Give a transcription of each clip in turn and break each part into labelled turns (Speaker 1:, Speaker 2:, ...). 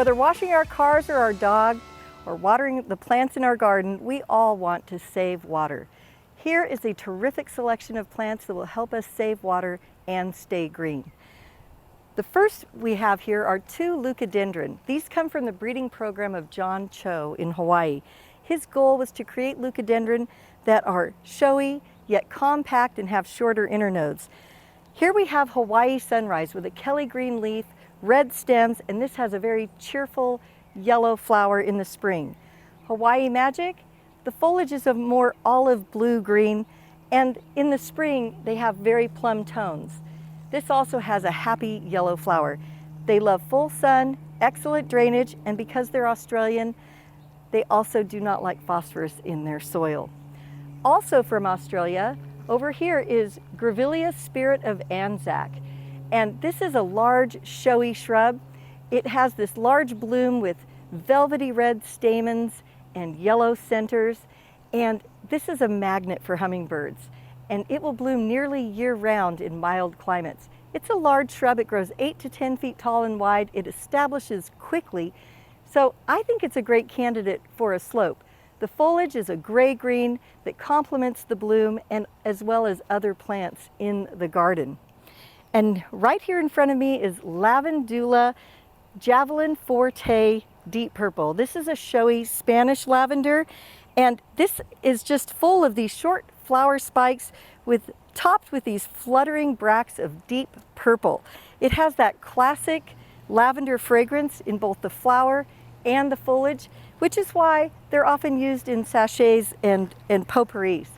Speaker 1: Whether washing our cars or our dog, or watering the plants in our garden, we all want to save water. Here is a terrific selection of plants that will help us save water and stay green. The first we have here are 2 leucadendron. These come from the breeding program of John Cho in Hawaii. His goal was to create leucadendron that are showy, yet compact and have shorter internodes. Here we have Hawaii Sunrise with a Kelly green leaf, red stems, and this has a very cheerful yellow flower in the spring. Hawaii Magic, the foliage is a more olive blue-green, and in the spring they have very plum tones. This also has a happy yellow flower. They love full sun, excellent drainage, and because they're Australian, they also do not like phosphorus in their soil. Also from Australia, over here is Grevillea Spirit of Anzac. And this is a large, showy shrub. It has this large bloom with velvety red stamens and yellow centers. And this is a magnet for hummingbirds. And it will bloom nearly year-round in mild climates. It's a large shrub. It grows 8 to 10 feet tall and wide. It establishes quickly. So I think it's a great candidate for a slope. The foliage is a gray-green that complements the bloom and as well as other plants in the garden. And right here in front of me is Lavandula Javelin Forte Deep Purple. This is a showy Spanish lavender, and this is just full of these short flower spikes topped with these fluttering bracts of deep purple. It has that classic lavender fragrance in both the flower and the foliage, which is why they're often used in sachets and potpourris.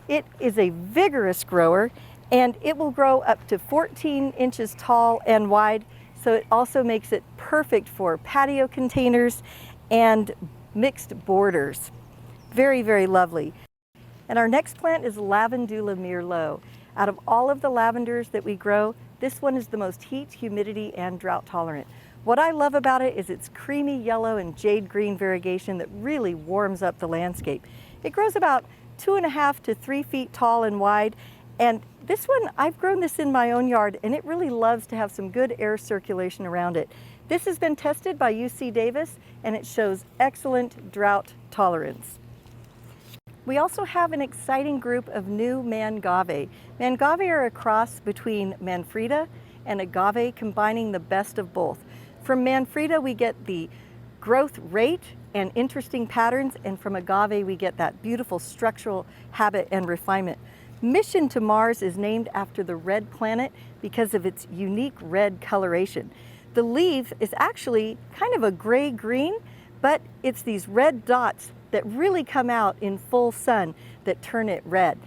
Speaker 1: It is a vigorous grower, and it will grow up to 14 inches tall and wide, so it also makes it perfect for patio containers and mixed borders. Very, very lovely. And our next plant is Lavandula Merlot. Out of all of the lavenders that we grow, this one is the most heat, humidity, and drought tolerant. What I love about it is its creamy yellow and jade green variegation that really warms up the landscape. It grows about 2.5 to 3 feet tall and wide, and this one, I've grown this in my own yard, and it really loves to have some good air circulation around it. This has been tested by UC Davis, and it shows excellent drought tolerance. We also have an exciting group of new mangave. Mangave are a cross between Manfreda and agave, combining the best of both. From Manfreda, we get the growth rate and interesting patterns, and from agave, we get that beautiful structural habit and refinement. Mission to Mars is named after the red planet because of its unique red coloration. The leaf is actually kind of a gray-green, but it's these red dots that really come out in full sun that turn it red.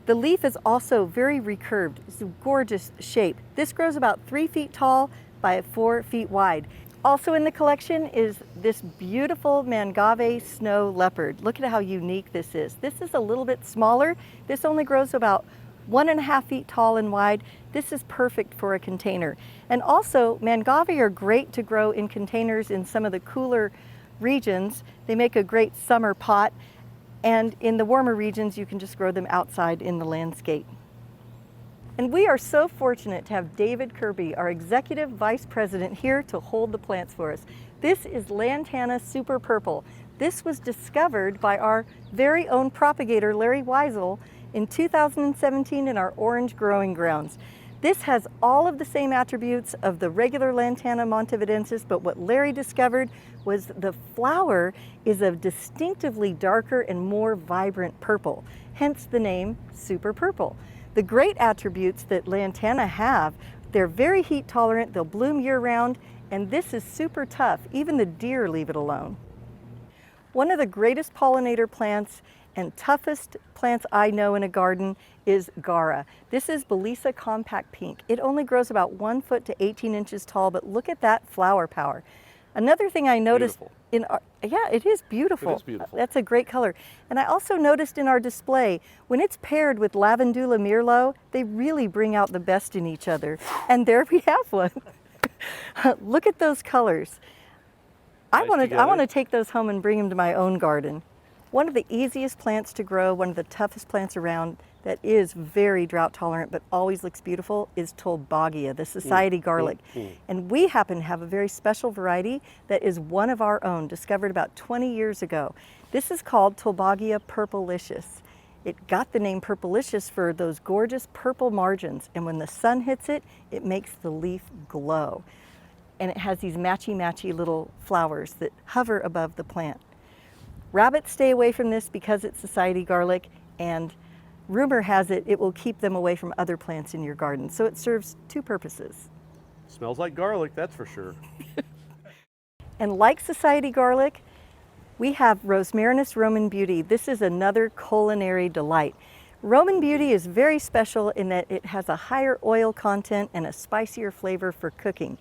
Speaker 1: The leaf is also very recurved. It's a gorgeous shape. This grows about 3 feet tall by 4 feet wide. Also in the collection is this beautiful mangave snow leopard. Look at how unique this is. This is a little bit smaller. This only grows about 1.5 feet tall and wide. This is perfect for a container. And also, mangave are great to grow in containers in some of the cooler regions. They make a great summer pot, and in the warmer regions you can just grow them outside in the landscape. And we are so fortunate to have David Kirby, our Executive Vice President, here to hold the plants for us. This is Lantana Super Purple. This was discovered by our very own propagator, Larry Weisel, in 2017 in our orange growing grounds. This has all of the same attributes of the regular Lantana montevidensis, but what Larry discovered was the flower is a distinctively darker and more vibrant purple, hence the name Super Purple. The great attributes that Lantana have, they're very heat tolerant, they'll bloom year-round, and this is super tough. Even the deer leave it alone. One of the greatest pollinator plants and toughest plants I know in a garden is Gara. This is Belisa Compact Pink. It only grows about 1 foot to 18 inches tall, but look at that flower power. Another thing I noticed yeah, it is beautiful.
Speaker 2: It is beautiful.
Speaker 1: That's a great color. And I also noticed in our display, when it's paired with Lavandula Merlot, they really bring out the best in each other. And there we have one. Look at those colors. I want to take those home and bring them to my own garden. One of the easiest plants to grow, one of the toughest plants around that is very drought tolerant but always looks beautiful is Tolbagia, the society garlic. And we happen to have a very special variety that is one of our own, discovered about 20 years ago. This is called Tolbagia purplelicious. It got the name purplelicious for those gorgeous purple margins, and when the sun hits it, it makes the leaf glow. And it has these matchy-matchy little flowers that hover above the plant. Rabbits stay away from this because it's society garlic, and rumor has it, it will keep them away from other plants in your garden. So it serves two purposes.
Speaker 2: Smells like garlic, that's for sure.
Speaker 1: And like society garlic, we have Rosmarinus Roman Beauty. This is another culinary delight. Roman Beauty is very special in that it has a higher oil content and a spicier flavor for cooking.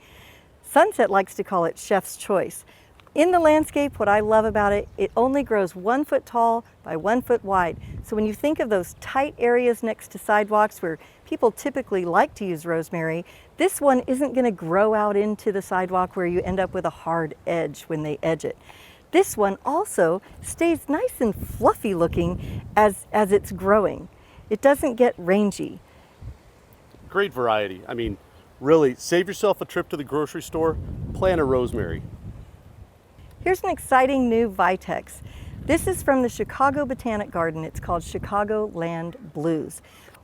Speaker 1: Sunset likes to call it chef's choice. In the landscape, what I love about it, it only grows 1 foot tall by 1 foot wide. So when you think of those tight areas next to sidewalks where people typically like to use rosemary, this one isn't going to grow out into the sidewalk where you end up with a hard edge when they edge it. This one also stays nice and fluffy looking as it's growing. It doesn't get rangy.
Speaker 2: Great variety. I mean, really, save yourself a trip to the grocery store, plant a rosemary.
Speaker 1: Here's an exciting new Vitex. This is from the Chicago Botanic Garden. It's called Chicago Land Blues.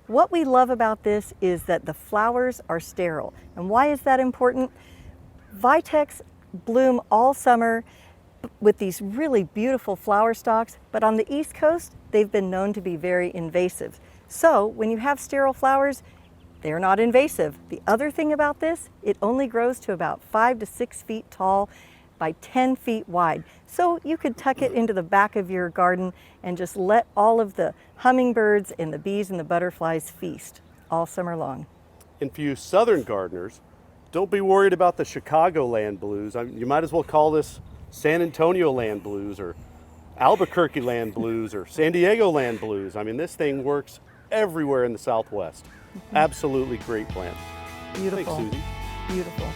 Speaker 1: What we love about this is that the flowers are sterile. And why is that important? Vitex bloom all summer with these really beautiful flower stalks, but on the East Coast, they've been known to be very invasive. So when you have sterile flowers, they're not invasive. The other thing about this, it only grows to about 5 to 6 feet tall by 10 feet wide. So you could tuck it into the back of your garden and just let all of the hummingbirds and the bees and the butterflies feast all summer long.
Speaker 2: And for you southern gardeners, don't be worried about the Chicago Land Blues. I mean, you might as well call this San Antonio Land Blues or Albuquerque Land Blues or San Diego Land Blues. I mean, this thing works everywhere in the Southwest. Absolutely great plant.
Speaker 1: Beautiful.
Speaker 2: Thanks, Susie.
Speaker 1: Beautiful.